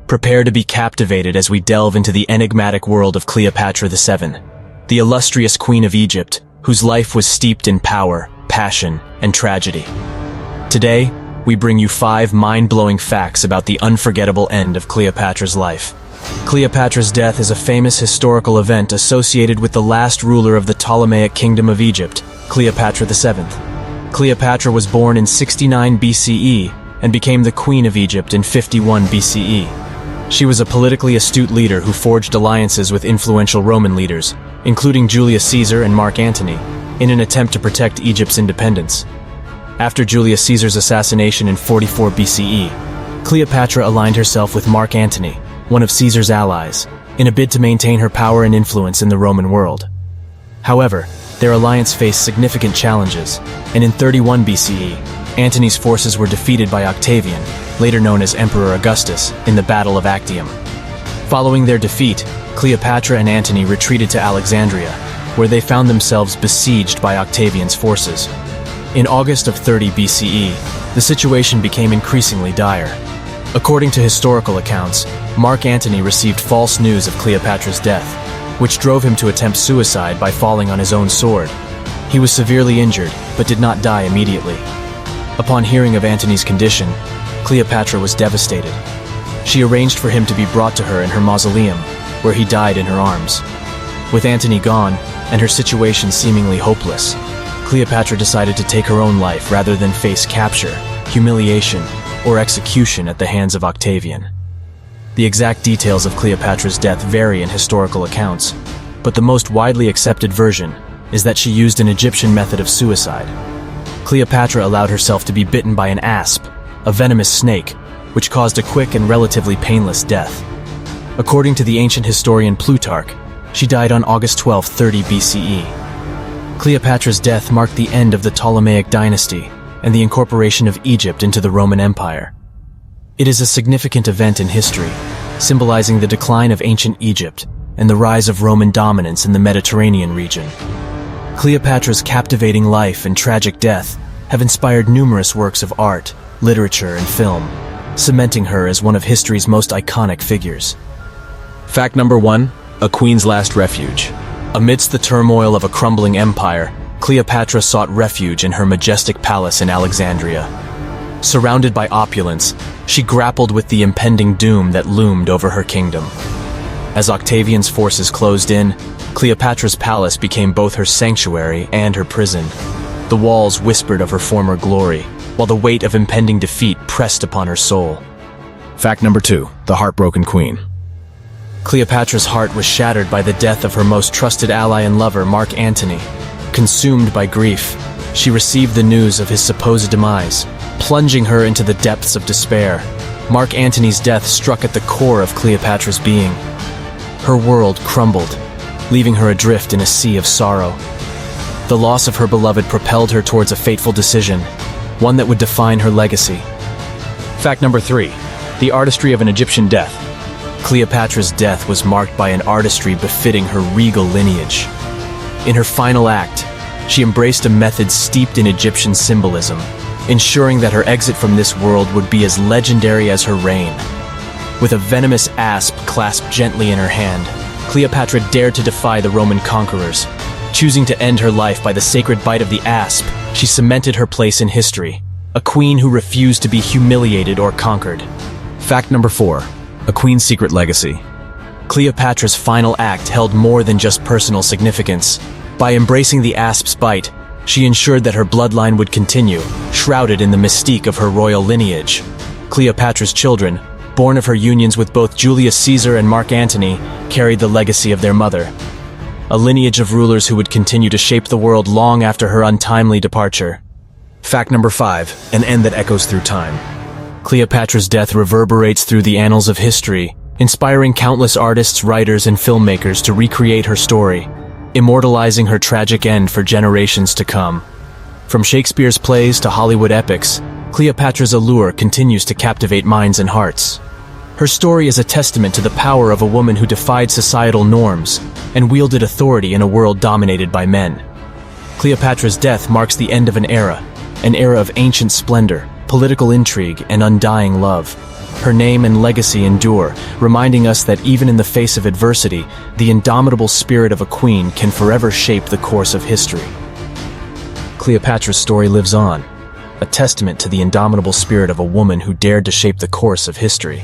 Prepare to be captivated as we delve into the enigmatic world of Cleopatra VII, the illustrious Queen of Egypt, whose life was steeped in power, passion, and tragedy. Today, we bring you 5 mind-blowing facts about the unforgettable end of Cleopatra's life. Cleopatra's death is a famous historical event associated with the last ruler of the Ptolemaic Kingdom of Egypt, Cleopatra VII. Cleopatra was born in 69 BCE and became the Queen of Egypt in 51 BCE. She was a politically astute leader who forged alliances with influential Roman leaders, including Julius Caesar and Mark Antony, in an attempt to protect Egypt's independence. After Julius Caesar's assassination in 44 BCE, Cleopatra aligned herself with Mark Antony, one of Caesar's allies, in a bid to maintain her power and influence in the Roman world. However, their alliance faced significant challenges, and in 31 BCE, Antony's forces were defeated by Octavian, later known as Emperor Augustus, in the Battle of Actium. Following their defeat, Cleopatra and Antony retreated to Alexandria, where they found themselves besieged by Octavian's forces. In August of 30 BCE, the situation became increasingly dire. According to historical accounts, Mark Antony received false news of Cleopatra's death, which drove him to attempt suicide by falling on his own sword. He was severely injured, but did not die immediately. Upon hearing of Antony's condition, Cleopatra was devastated. She arranged for him to be brought to her in her mausoleum, where he died in her arms. With Antony gone, and her situation seemingly hopeless, Cleopatra decided to take her own life rather than face capture, humiliation, or execution at the hands of Octavian. The exact details of Cleopatra's death vary in historical accounts, but the most widely accepted version is that she used an Egyptian method of suicide. Cleopatra allowed herself to be bitten by an asp, a venomous snake, which caused a quick and relatively painless death. According to the ancient historian Plutarch, she died on August 12, 30 BCE. Cleopatra's death marked the end of the Ptolemaic dynasty and the incorporation of Egypt into the Roman Empire. It is a significant event in history, symbolizing the decline of ancient Egypt and the rise of Roman dominance in the Mediterranean region. Cleopatra's captivating life and tragic death have inspired numerous works of art, literature, and film, cementing her as one of history's most iconic figures. Fact number 1, a queen's last refuge. Amidst the turmoil of a crumbling empire, Cleopatra sought refuge in her majestic palace in Alexandria. Surrounded by opulence, she grappled with the impending doom that loomed over her kingdom. As Octavian's forces closed in, Cleopatra's palace became both her sanctuary and her prison. The walls whispered of her former glory, while the weight of impending defeat pressed upon her soul. Fact number 2, the Heartbroken Queen. Cleopatra's heart was shattered by the death of her most trusted ally and lover, Mark Antony. Consumed by grief, she received the news of his supposed demise, plunging her into the depths of despair. Mark Antony's death struck at the core of Cleopatra's being. Her world crumbled, leaving her adrift in a sea of sorrow. The loss of her beloved propelled her towards a fateful decision, one that would define her legacy. Fact number 3, the artistry of an Egyptian death. Cleopatra's death was marked by an artistry befitting her regal lineage. In her final act, she embraced a method steeped in Egyptian symbolism, ensuring that her exit from this world would be as legendary as her reign. With a venomous asp clasped gently in her hand, Cleopatra dared to defy the Roman conquerors. Choosing to end her life by the sacred bite of the asp, she cemented her place in history, a queen who refused to be humiliated or conquered. Fact number 4, a queen's secret legacy. Cleopatra's final act held more than just personal significance. By embracing the asp's bite, she ensured that her bloodline would continue, shrouded in the mystique of her royal lineage. Cleopatra's children, born of her unions with both Julius Caesar and Mark Antony, carried the legacy of their mother. A lineage of rulers who would continue to shape the world long after her untimely departure. Fact number 5, an end that echoes through time. Cleopatra's death reverberates through the annals of history, inspiring countless artists, writers, and filmmakers to recreate her story, immortalizing her tragic end for generations to come. From Shakespeare's plays to Hollywood epics, Cleopatra's allure continues to captivate minds and hearts. Her story is a testament to the power of a woman who defied societal norms and wielded authority in a world dominated by men. Cleopatra's death marks the end of an era of ancient splendor, political intrigue, and undying love. Her name and legacy endure, reminding us that even in the face of adversity, the indomitable spirit of a queen can forever shape the course of history. Cleopatra's story lives on, a testament to the indomitable spirit of a woman who dared to shape the course of history.